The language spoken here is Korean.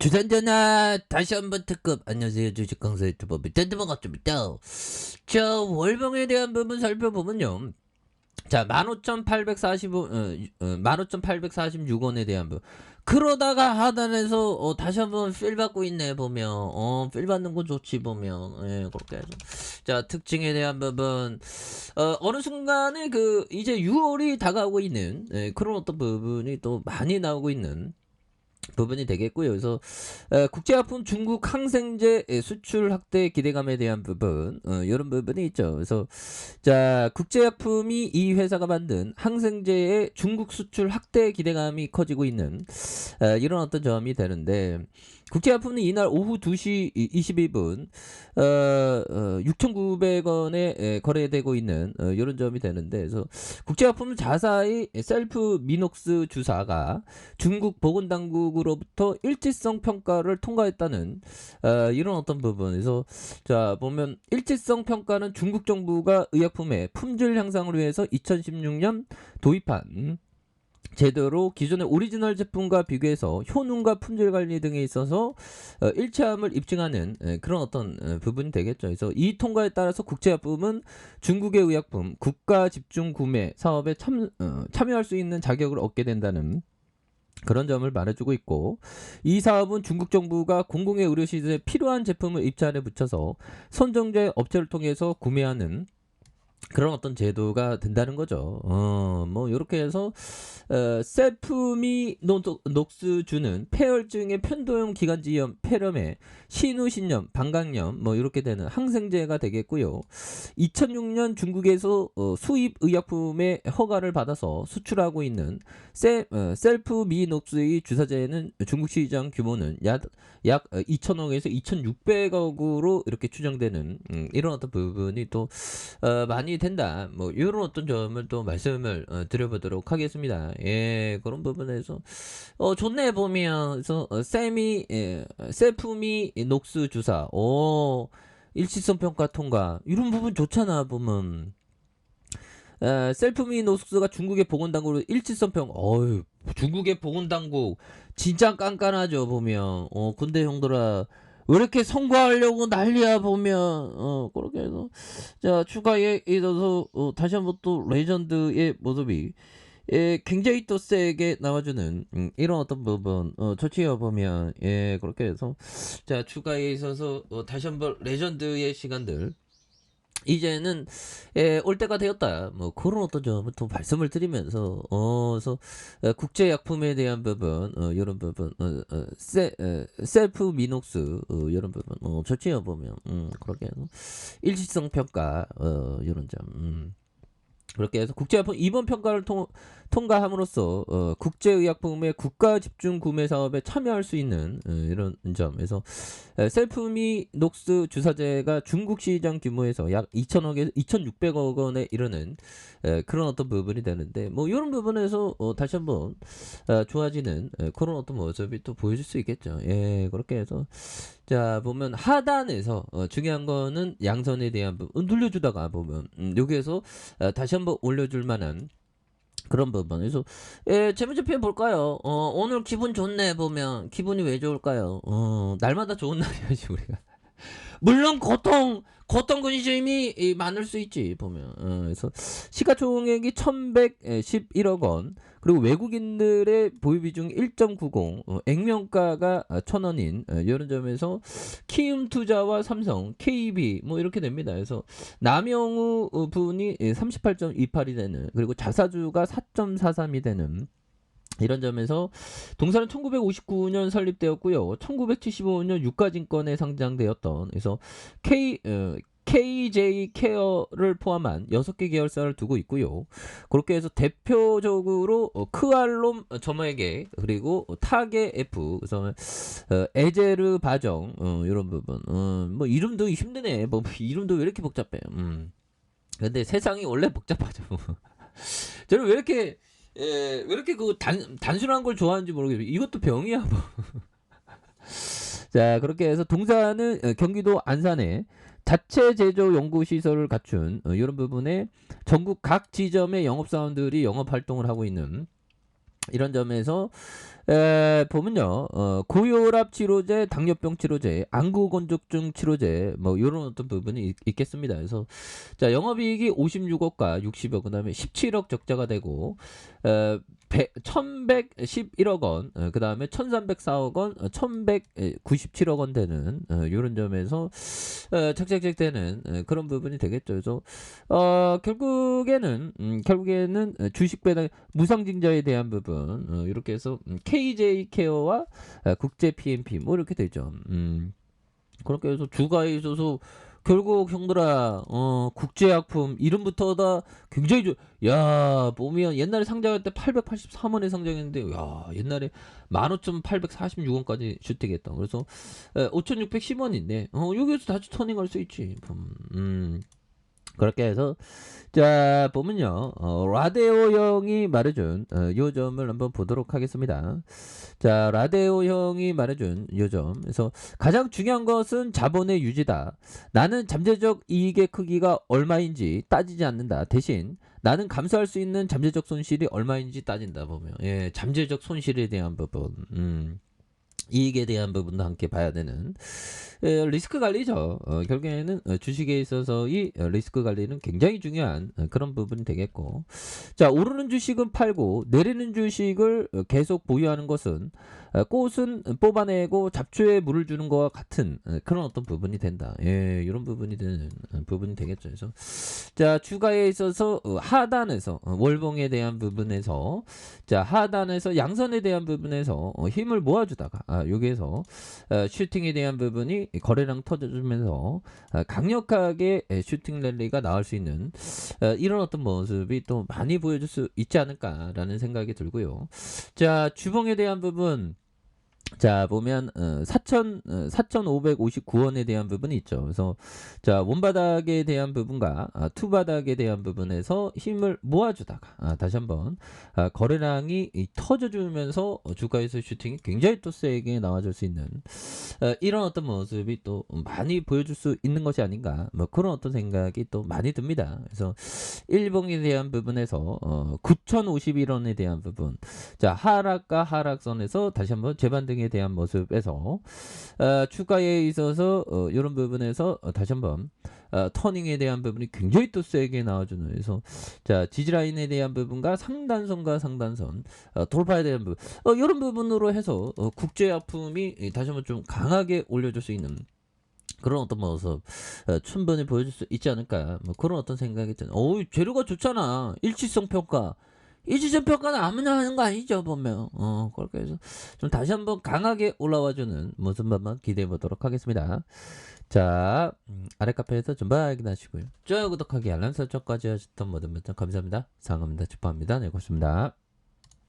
주산전화 다시 한번 특급. 안녕하세요, 주식강사 유튜버 밑단드 반갑습니다. 자, 월봉에 대한 부분 살펴보면요, 자, 15,845 15,846원에 대한 부분. 그러다가 하단에서 다시 한번 필 받고 있네 보면. 필 받는 거 좋지 보면. 예, 그렇게 해서 자, 특징에 대한 부분, 어느 순간에 그 이제 6월이 다가오고 있는, 그런 어떤 부분이 또 많이 나오고 있는 부분이 되겠고요. 그래서 국제화품 중국 항생제 수출 확대 기대감에 대한 부분, 이런 부분이 있죠. 그래서 자, 국제약품이 이 회사가 만든 항생제의 중국 수출 확대 기대감이 커지고 있는 이런 어떤 점이 되는데, 국제약품은 이날 오후 2시 21분 6,900원에 거래되고 있는 이런 점이 되는데, 그래서 국제약품 자사의 셀프 미녹스 주사가 중국 보건당국으로부터 일치성 평가를 통과했다는 이런 어떤 부분에서, 자, 보면 일치성 평가는 중국 정부가 의약품의 품질 향상을 위해서 2016년 도입한 제대로 기존의 오리지널 제품과 비교해서 효능과 품질 관리 등에 있어서 일치함을 입증하는 그런 어떤 부분이 되겠죠. 그래서 이 통과에 따라서 국제약품은 중국의 의약품 국가 집중 구매 사업에 참여할 수 있는 자격을 얻게 된다는 그런 점을 말해주고 있고, 이 사업은 중국 정부가 공공의 의료 시설에 필요한 제품을 입찰에 붙여서 선정제 업체를 통해서 구매하는 그런 어떤 제도가 된다는 거죠. 뭐 이렇게 해서 셀프미 녹스주는 폐혈증의 편도형 기관지염, 폐렴에 신우신염, 방광염 뭐 이렇게 되는 항생제가 되겠고요. 2006년 중국에서 수입 의약품의 허가를 받아서 수출하고 있는 셀프미 녹스의 주사제는 중국 시장 규모는 약 2천억에서 2,600억으로 이렇게 추정되는 이런 어떤 부분이 또 많이 된다. 뭐 이런 어떤 점을 또 말씀을 드려보도록 하겠습니다. 예, 그런 부분에서 좋네 보면. 그래서 셀프미 녹스 주사, 일치성 평가 통과, 이런 부분 좋잖아 보면. 셀프미 녹스가 중국의 보건당국으로 일치성 평가. 중국의 보건당국 진짜 깐깐하죠 보면. 근데 형들아, 왜 이렇게 선거하려고 난리야 보면. 그렇게 해서 자, 추가에 있어서 다시 한번 또 레전드의 모습이 굉장히 또 세게 나와주는 이런 어떤 부분 좋지요 보면. 예, 그렇게 해서 자, 추가에 있어서 다시 한번 레전드의 시간들 이제는 올 때가 되었다. 뭐 그런 어떤 점을 또 말씀을 드리면서, 그래서 국제약품에 대한 부분, 이런 부분, 셀프 미녹스, 이런 부분, 좋지요 보면. 그렇게 해서 일시성 평가, 이런 점. 그렇게 해서 국제약품 이번 평가를 통과함으로써 국제의약품의 국가 집중 구매 사업에 참여할 수 있는 이런 점에서 셀프미 녹스 주사제가 중국 시장 규모에서 약 2천억에서 2,600억 원에 이르는 그런 어떤 부분이 되는데, 뭐 이런 부분에서 다시 한번 좋아지는 그런 어떤 모습이 또 보여줄 수 있겠죠. 예, 그렇게 해서 자, 보면 하단에서 중요한 거는 양선에 대한 부분 눌려주다가 보면 여기에서 다시 한번 올려줄 만한 그런 부분. 그래서 재무제표 볼까요? 오늘 기분 좋네 보면. 기분이 왜 좋을까요? 날마다 좋은 날이야지 우리가. 물론 고통 근심이 많을 수 있지 보면. 그래서 시가총액이 1,111억 원, 그리고 외국인들의 보유 비중 1.90, 액면가가 1,000원인 이런 점에서 키움 투자와 삼성, KB 뭐 이렇게 됩니다. 그래서 남영우 분이 38.28이 되는, 그리고 자사주가 4.43이 되는 이런 점에서 동사는 1959년 설립되었고요. 1975년 유가증권에 상장되었던, 그래서 KJ 케어를 포함한 6개 계열사를 두고 있고요. 그렇게 해서 대표적으로 크알롬 점액에, 그리고 타게 F, 그래서 에제르 바정, 이런 부분. 뭐 이름도 힘드네. 뭐 이름도 왜 이렇게 복잡해. 근데 세상이 원래 복잡하죠. 저는 왜 이렇게 그 단순한 걸 좋아하는지 모르겠어요. 이것도 병이야 뭐. 자, 그렇게 해서 동사는 경기도 안산에 자체 제조 연구 시설을 갖춘 이런 부분에 전국 각 지점의 영업사원들이 영업 활동을 하고 있는 이런 점에서 보면요, 고혈압 치료제, 당뇨병 치료제, 안구건조증 치료제, 뭐 요런 어떤 부분이 있겠습니다. 그래서 자, 영업이익이 56억과 60억, 그다음에 17억 적자가 되고, 1111억 원, 그다음에 1304억 원, 1197억 원 되는 요런 점에서 착착착 되는 그런 부분이 되겠죠. 그래서 결국에는 주식 배당 무상증자에 대한 부분, 이렇게 해서 KJ 케어와 국제 PNP 뭐 이렇게 되죠. 그렇게 해서 주가에 있어서 결국 형들아, 국제약품 이름부터 다 굉장히 야, 보면 옛날에 상장할 때 883원에 상장했는데, 야, 옛날에 15,846원까지 슈팅했다. 그래서 5,610원인데 여기에서 다시 터닝할 수 있지. 그렇게 해서 자, 보면요, 라데오 형이 말해준 요점을 한번 보도록 하겠습니다. 자, 라데오 형이 말해준 요점. 그래서 가장 중요한 것은 자본의 유지다. 나는 잠재적 이익의 크기가 얼마인지 따지지 않는다. 대신 나는 감수할 수 있는 잠재적 손실이 얼마인지 따진다. 보면, 예, 잠재적 손실에 대한 부분. 이익에 대한 부분도 함께 봐야 되는 리스크 관리죠. 결국에는 주식에 있어서의 리스크 관리는 굉장히 중요한 그런 부분이 되겠고, 자, 오르는 주식은 팔고 내리는 주식을 계속 보유하는 것은 꽃은 뽑아내고 잡초에 물을 주는 것과 같은 그런 어떤 부분이 된다. 예, 이런 부분이 되는 부분이 되겠죠. 그래서 자, 주가에 있어서 하단에서 월봉에 대한 부분에서, 자, 하단에서 양선에 대한 부분에서 힘을 모아주다가 여기에서 슈팅에 대한 부분이 거래량 터져주면서 강력하게 슈팅 랠리가 나올 수 있는 이런 어떤 모습이 또 많이 보여줄 수 있지 않을까라는 생각이 들고요. 자, 주봉에 대한 부분, 자, 보면 4,559원에 대한 부분이 있죠. 그래서 자, 원바닥에 대한 부분과 투바닥에 대한 부분에서 힘을 모아주다가 다시 한번 거래량이 터져주면서 주가에서 슈팅이 굉장히 또 세게 나와줄 수 있는 이런 어떤 모습이 또 많이 보여줄 수 있는 것이 아닌가, 뭐 그런 어떤 생각이 또 많이 듭니다. 그래서 일봉에 대한 부분에서 9,051원에 대한 부분, 자, 하락과 하락선에서 다시 한번 재반등에 대한 모습에서 주가에 있어서 이런 부분에서 다시 한번 터닝에 대한 부분이 굉장히 또 세게 나와주는, 그래서 자, 지지라인에 대한 부분과 상단선과 상단선 돌파에 대한 부분, 이런 부분으로 해서 국제약품이 다시 한번 좀 강하게 올려줄 수 있는 그런 어떤 모습 충분히 보여줄 수 있지 않을까, 뭐 그런 어떤 생각이 드는. 재료가 좋잖아. 일치성 평가. 일치성 평가는 아무나 하는 거 아니죠, 보면. 그렇게 해서 좀 다시 한번 강하게 올라와주는 모습만 기대해 보도록 하겠습니다. 자, 아래 카페에서 좀 확인하시고요. 좋아요, 구독하기, 알람 설정까지 하셨던 모든 분들 감사합니다. 사랑합니다. 축하합니다. 네, 고맙습니다.